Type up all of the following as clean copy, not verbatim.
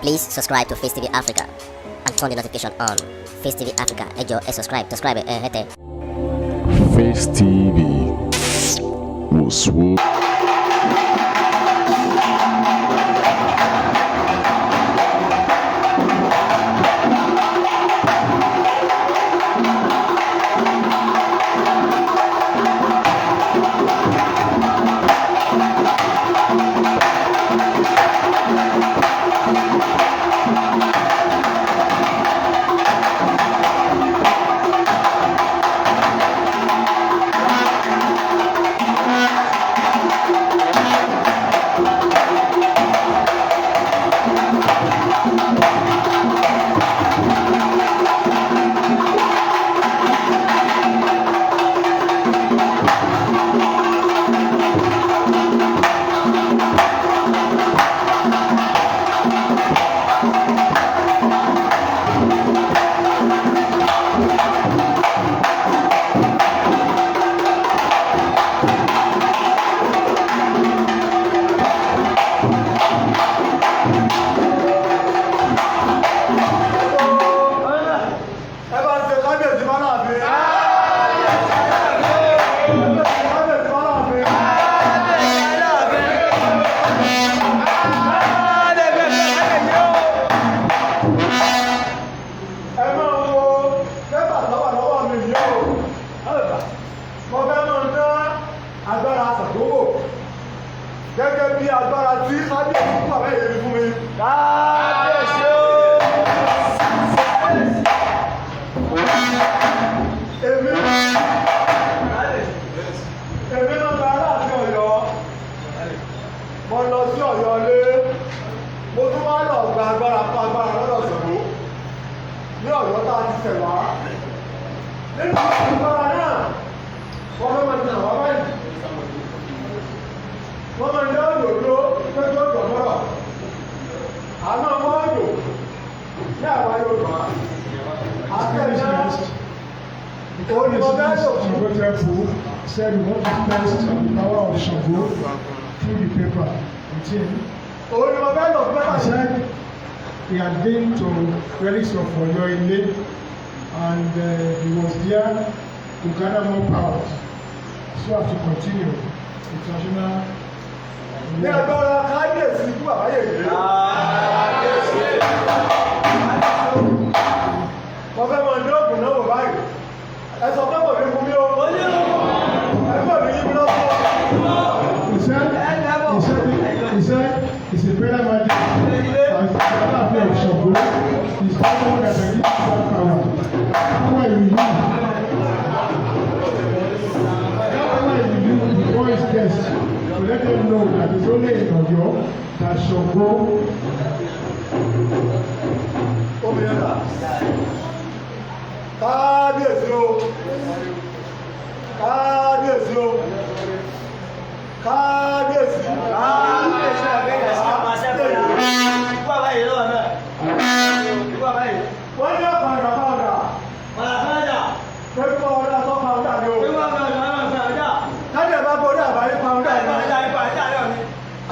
Please subscribe to Face TV Africa and turn the notification on. Face TV Africa, ẹ jọ̀ọ́ ẹ subscribe, hete. Face TV was gẹ́gẹ́ bí agbára tí kábíyèsí fún bàbá yìí fún mi. Kábíyèsí o. Èmi ló gba aláàfin Ọ̀yọ́. Mo lọ sí Ọ̀yọ́ lé. Mo tún wá lọ gba agbára fún agbára lọ́dọ̀ Ṣàngó. Ní Ọ̀yọ́ tá a ti tẹ̀ wá. Nínú agbára náà, wọ́n fẹ́ máa tẹ̀ wá báyìí. Wọ́n máa ń dá òdòdó pẹ́jọ́ ìgbọ̀mọ́rọ̀. Àmọ́ wọ́n òdò ní àwa Yorùbá. Akẹ́yà olùkọ́dá Ṣàngó Temple said we want to test the power of Ṣàngó through the paper. He said he had been to relics of Ọ̀yọ́ Ilé and he was there to gather more power so as to continue the traditional. Ní agbára kábíyèsí fún àbáyé ìlú. Wọ́n fẹ́ máa ní ògùn náà wò báyìí. Ẹ sọ pé kò ní fún mi o. Ẹ kò ní yí mi lọ́wọ́. He said it's a prayer magic as the father of Ṣàngó is power that can give you power. Power you use. Power you use before his death. To let them know that it's only in Ọ̀yọ́ that Ṣàngó. Kábíyèsí o, kábíyèsí o, kábíyèsí. Kábíyèsí àgbẹ̀yẹ̀ sí ọmọ asẹ́fẹ̀ẹ́ yìí. Ikú àbáyé lọ́wọ́ náà. Ikú àbáyé. Wọ́n ní ọ̀pọ̀ àgbà pàwọ́dà. Pàwọ́dà. Pẹ̀lú pàwọ́dà tó pàwọ́dà ni o. Pẹ̀lú pàwọ́dà. Kájẹ̀ bá borí àbáyé pàwọ́dà ni.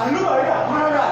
Àlùbáyé pàwọ́dà.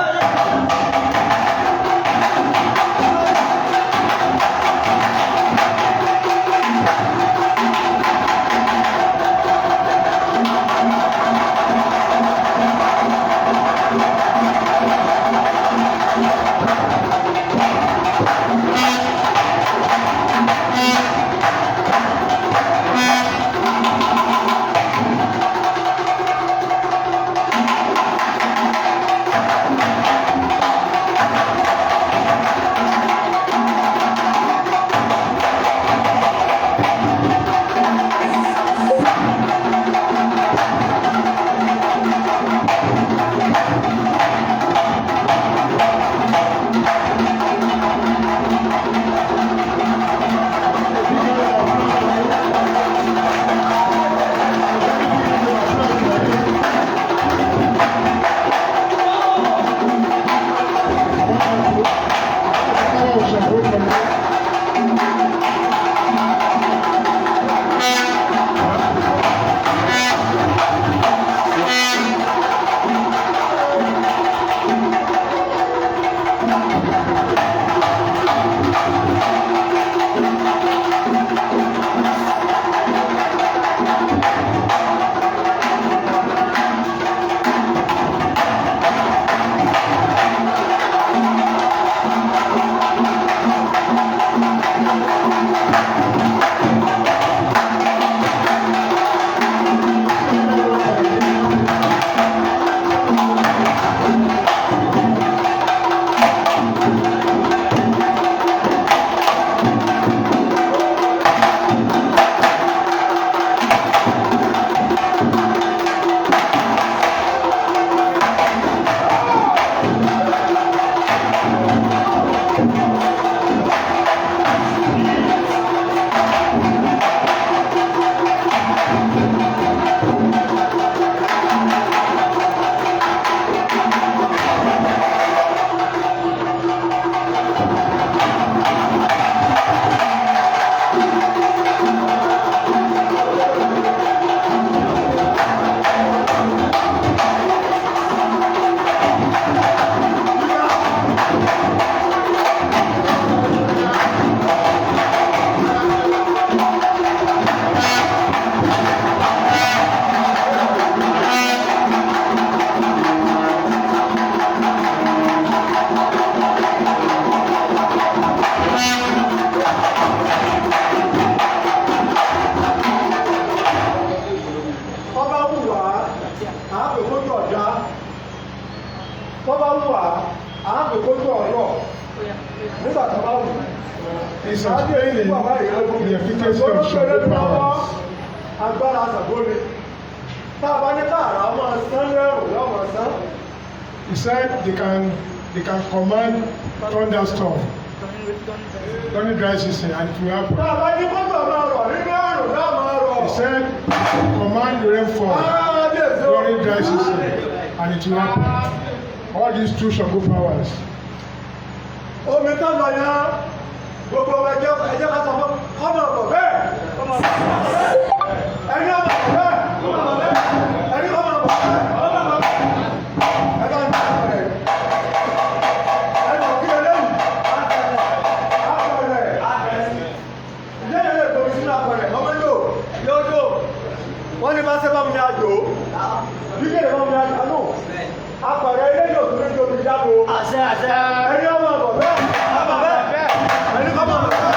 is explaining the efficacy of Ṣàngó powers. Agbára Ṣàngó ni. Tá a bá ní káàrà ọmọ sán lẹ́rù lọ́mọ sán. He said they can command thunderstorm during dry season and it will happen. Tá a bá ní kótó máa rọ̀ nínú ẹ̀rù náà máa rọ̀. He said command rainfall during dry season and it will happen. All these two Ṣàngó powers. Omi tó lọ yẹn gbogbo ẹjẹ́ ká sọ fún ọmọ ọ̀pọ̀ bẹ́ẹ̀. Ẹni ọmọ ọ̀pọ̀ bẹ́ẹ̀. Ẹni ọmọ ọ̀pọ̀ bẹ́ẹ̀. Ẹ bá ń bá ọ̀pọ̀ rẹ̀. Ẹni ọ̀pọ̀ kí eléyìí. Àpọ̀ rẹ̀. Ilé yẹn lè gbomi sínú àpọ̀ rẹ̀. Ọmọ yóò dò. Wọ́n ní bá sẹ́ bá mi ní àjò. Bí kéde bá mi ní àjò. Àpọ̀ rẹ̀ ilé yóò tún ní omi jáde. Àṣẹ. Ẹni ọmọ ọ̀pọ̀ bẹ́ẹ̀. Ẹni ọmọ ọ̀pọ̀ bẹ́ẹ̀.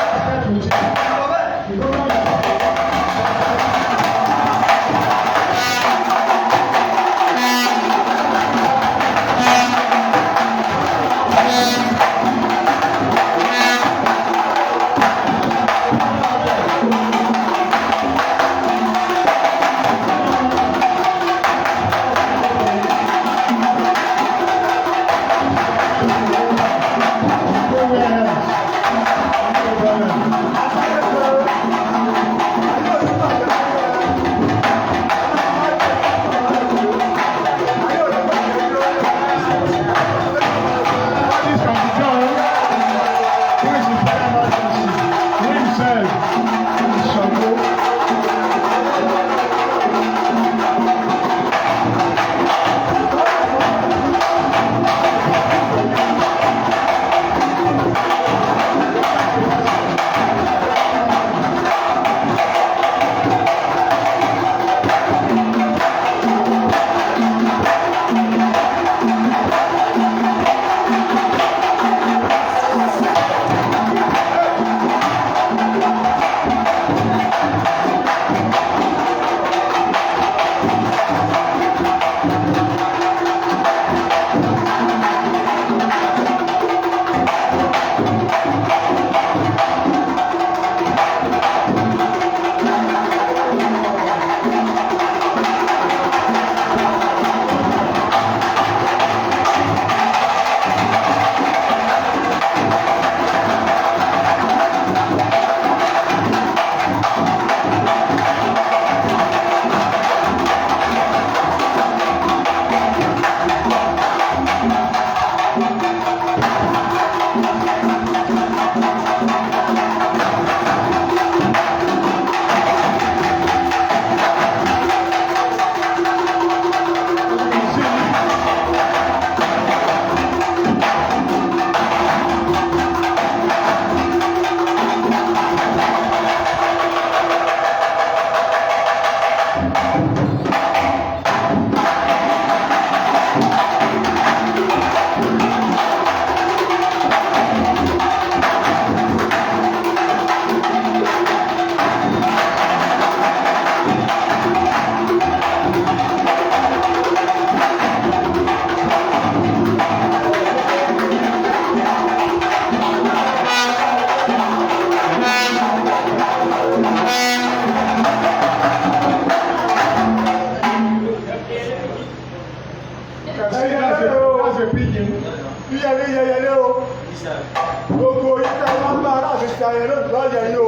Gbogbo ìta wọn bá aláàfin ti ayẹyẹ lónìí lọ́yẹ̀ yìí o.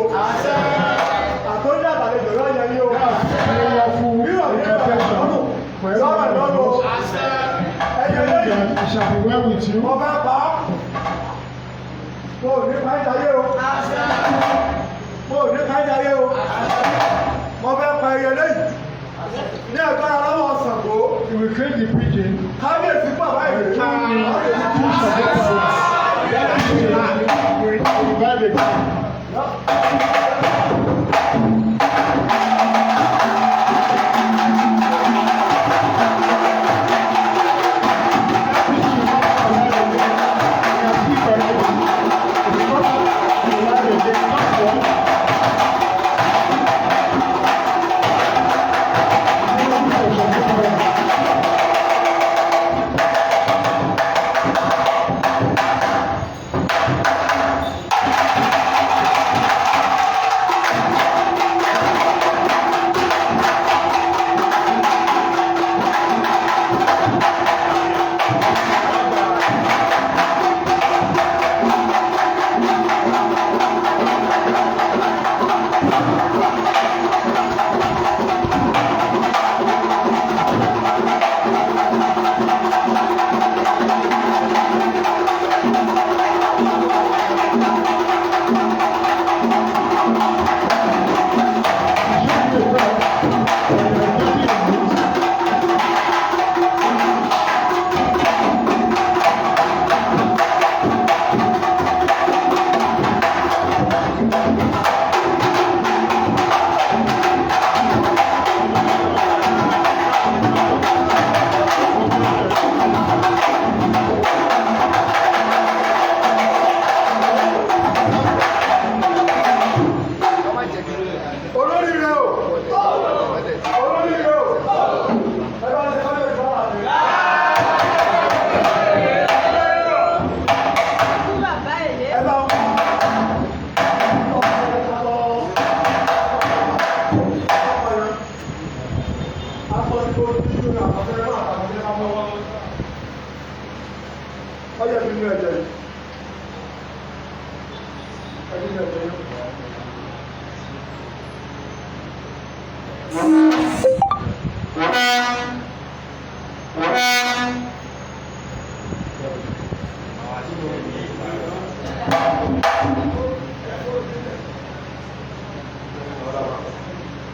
Àtọ́jú àtàlejò lọ́yẹ̀ yìí o. Rírọ̀ ní ìrọ̀lẹ́ sọ́rọ̀ lọ́rọ̀. Ẹyẹ lẹ́yìn mo fẹ́ pa á. Mo ò ní káyìí ayé o. Mo ò ní káyìí ayé o. Mo fẹ́ pa ẹyẹ lẹ́yìn. Ní ẹ̀gbọ́n aláwọ̀ Ṣàngó. You will create the pigeon. Kábíyèsí bàbá ìlú.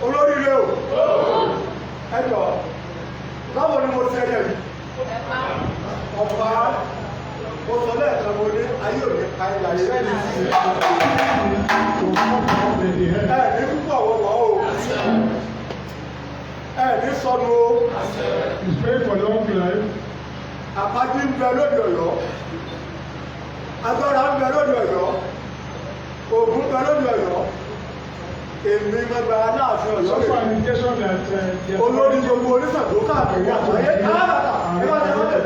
olóríire o ẹjọ báwo ni mo ṣe ẹyẹ yìí ọba mo sọ lẹ́ẹ̀kan mo ní ayé òní ká ilé ayé ní púpọ̀ wọ̀wọ̀ o ní sọnù o He's praying for long life. àpájí ń bẹ lóde Ọ̀yọ́ agbára ń bẹ lóde Ọ̀yọ́ ògùn ń bẹ lóde Ọ̀yọ́ èmi gbẹgbẹ aláàfin Ọ̀yọ́ So far, rẹ indication that they are olórí gbogbo oníṣàgbó káàkiri àgbáyé káàkiri ẹ bá tẹ wọ́n tẹ̀.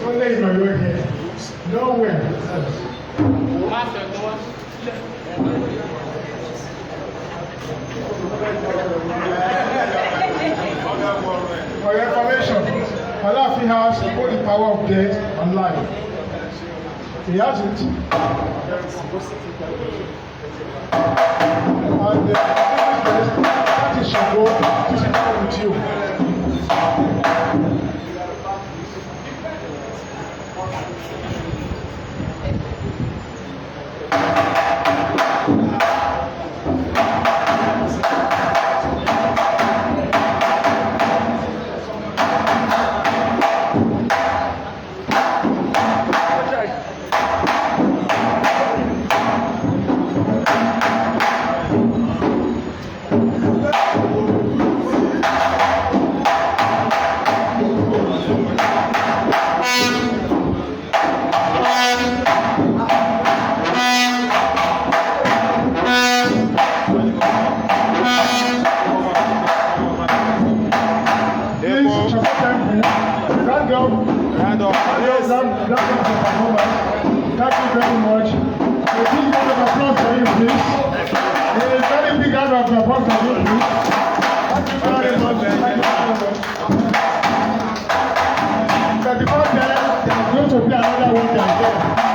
Only in Oyo here. Nowhere else. For your information, Alaafin has both the power of death and life. He has it. And that is your goal, physical with you. Please support them. Stand up. Yes, that was a performance. Thank you very much. A big round of applause for you, please. A very big round of applause for you, please. Thank you very much. Thank you very much. But before then, there's going to be another one there.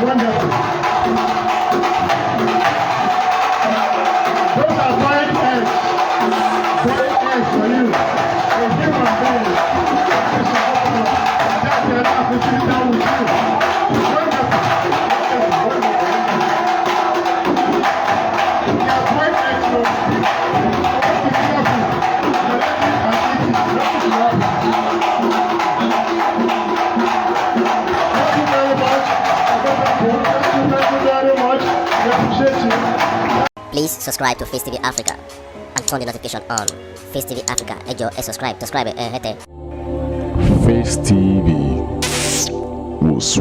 Wonderful. Those are fine eggs. Fine eggs for you. A human being. That's the opportunity that with you. Wonderful. Wonderful. They are fine eggs, so be careful. Thank you very much. Thank you very much. We appreciate you. Please subscribe to Face TV Africa and turn the notification on. Face TV Africa, ẹ jọ̀ọ́, subscribe, hete. Face TV was